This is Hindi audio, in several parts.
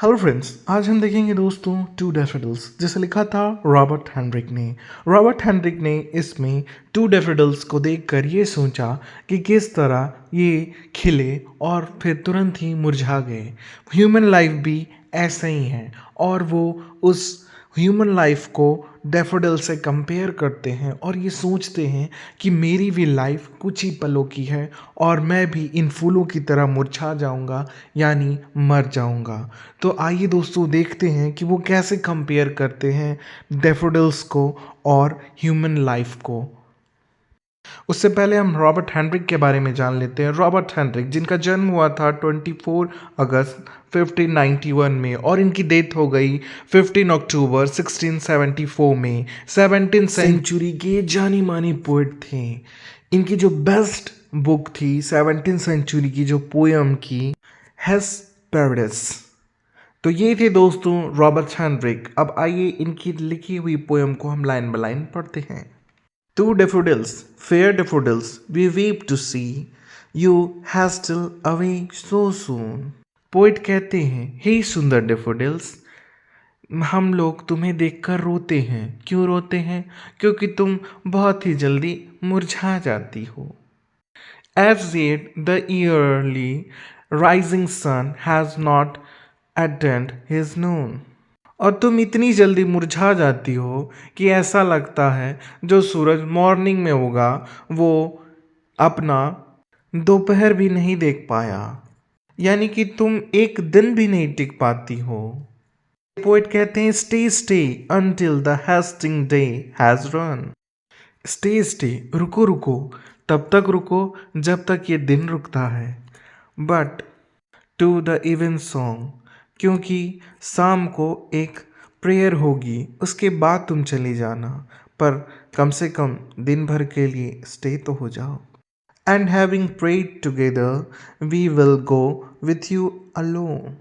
हेलो फ्रेंड्स, आज हम देखेंगे दोस्तों टू डैफोडिल्स, जिसे लिखा था रॉबर्ट हेनरिक ने। रॉबर्ट हेनरिक ने इसमें टू डैफोडिल्स को देखकर ये सोचा कि किस तरह ये खिले और फिर तुरंत ही मुरझा गए। ह्यूमन लाइफ भी ऐसा ही है और वो उस ह्यूमन लाइफ को डैफोडिल से कंपेयर करते हैं और ये सोचते हैं कि मेरी भी लाइफ कुछ ही पलों की है और मैं भी इन फूलों की तरह मुरझा जाऊंगा, यानी मर जाऊंगा। तो आइए दोस्तों देखते हैं कि वो कैसे कंपेयर करते हैं डैफोडिल्स को और ह्यूमन लाइफ को। उससे पहले हम रॉबर्ट हेनरिक के बारे में जान लेते हैं। रॉबर्ट हेनरिक, जिनका जन्म हुआ था 24 अगस्त 1591 में और इनकी डेथ हो गई 15 अक्टूबर 1674 में। 17th सेंचुरी के जानी मानी पोइट थे। इनकी जो बेस्ट बुक थी 17th सेंचुरी की, जो पोयम की, हेस्पेरिडस। तो ये थे दोस्तों रॉबर्ट हेनरिक। अब आइए इनकी लिखी हुई पोयम को हम लाइन बाय लाइन पढ़ते हैं। Two daffodils, fair daffodils, we weep to see you hastel away so soon. Poet कहते हैं, हे सुंदर डेफोडिल्स, हम लोग तुम्हें देखकर रोते हैं। क्यों रोते हैं? क्योंकि तुम बहुत ही जल्दी मुरझा जाती हो। As yet the yearly rising sun has not attained his noon. और तुम इतनी जल्दी मुरझा जाती हो कि ऐसा लगता है जो सूरज मॉर्निंग में होगा वो अपना दोपहर भी नहीं देख पाया, यानी कि तुम एक दिन भी नहीं टिक पाती हो। पोइट कहते हैं, stay stay until the hasting day has run. Stay stay, रुको रुको, तब तक रुको जब तक ये दिन रुकता है। But to the evensong, क्योंकि शाम को एक प्रेयर होगी, उसके बाद तुम चली जाना, पर कम से कम दिन भर के लिए स्टे तो हो जाओ। And having prayed together we will go with you alone.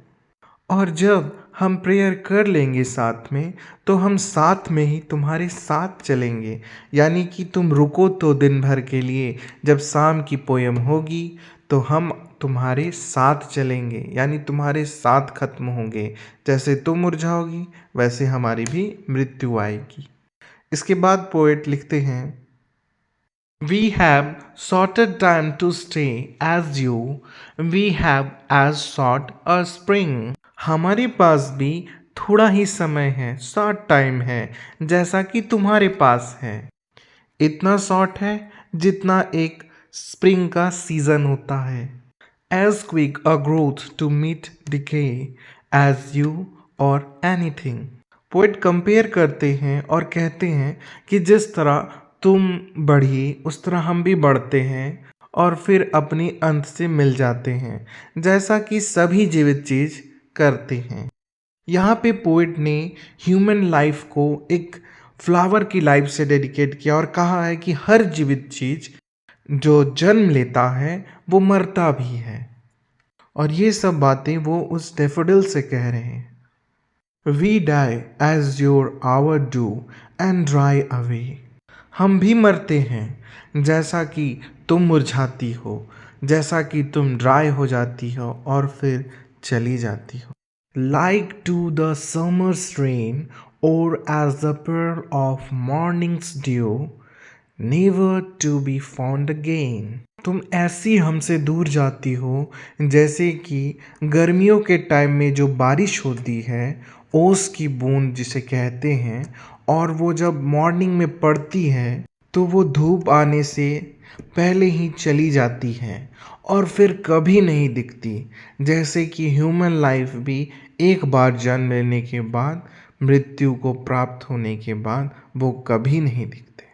और जब हम प्रेयर कर लेंगे साथ में, तो हम साथ में ही तुम्हारे साथ चलेंगे, यानी कि तुम रुको तो दिन भर के लिए, जब शाम की पोयम होगी तो हम तुम्हारे साथ चलेंगे, यानी तुम्हारे साथ खत्म होंगे। जैसे तुम मुरझाओगी वैसे हमारी भी मृत्यु आएगी। इसके बाद पोएट लिखते हैं, We have shorter time to stay as you, we have as short a spring. हमारे पास भी थोड़ा ही समय है, शॉर्ट टाइम है, जैसा कि तुम्हारे पास है। इतना शॉर्ट है जितना एक स्प्रिंग का सीजन होता है। As quick a growth to meet decay as you or anything. Poet compare करते हैं और कहते हैं कि जिस तरह तुम बढ़ी उस तरह हम भी बढ़ते हैं और फिर अपनी अंत से मिल जाते हैं, जैसा कि सभी जीवित चीज करते हैं। यहाँ पे पोइट ने ह्यूमन लाइफ को एक फ्लावर की लाइफ से डेडिकेट किया और कहा है कि हर जीवित चीज जो जन्म लेता है वो मरता भी है। और ये सब बातें वो उस डेफोडिल से कह रहे हैं। We die as your hours do and dry away. हम भी मरते हैं जैसा कि तुम मुरझाती हो, जैसा कि तुम ड्राई हो जाती हो और फिर चली जाती हो। Like to the summer's rain, or as the pearl of morning's dew, never to be found again. तुम ऐसी हमसे दूर जाती हो जैसे कि गर्मियों के टाइम में जो बारिश होती है, ओस की बूंद जिसे कहते हैं, और वो जब मॉर्निंग में पड़ती है तो वो धूप आने से पहले ही चली जाती है और फिर कभी नहीं दिखती। जैसे कि ह्यूमन लाइफ भी एक बार जन्म लेने के बाद, मृत्यु को प्राप्त होने के बाद वो कभी नहीं दिखते।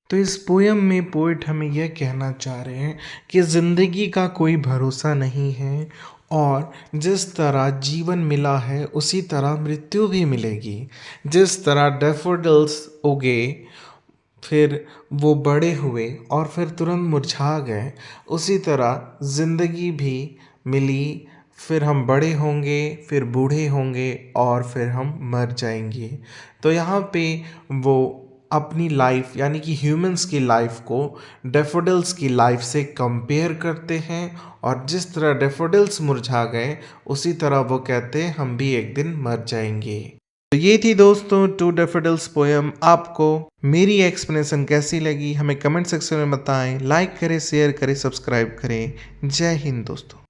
तो इस पोयम में पोइट हमें यह कहना चाह रहे हैं कि ज़िंदगी का कोई भरोसा नहीं है और जिस तरह जीवन मिला है उसी तरह मृत्यु भी मिलेगी। जिस तरह डैफोडिल्स उगे, फिर वो बड़े हुए और फिर तुरंत मुरझा गए, उसी तरह ज़िंदगी भी मिली। फिर हम बड़े होंगे, फिर बूढ़े होंगे और फिर हम मर जाएंगे। तो यहाँ पे वो अपनी लाइफ यानी कि ह्यूमंस की लाइफ को डैफोडिल्स की लाइफ से कंपेयर करते हैं और जिस तरह डैफोडिल्स मुरझा गए उसी तरह वो कहते हैं हम भी एक दिन मर जाएंगे। तो ये थी दोस्तों टू डैफोडिल्स पोयम। आपको मेरी एक्सप्लेनेशन कैसी लगी हमें कमेंट सेक्शन में बताएं। लाइक करें, शेयर करें, सब्सक्राइब करें। जय हिंद दोस्तों।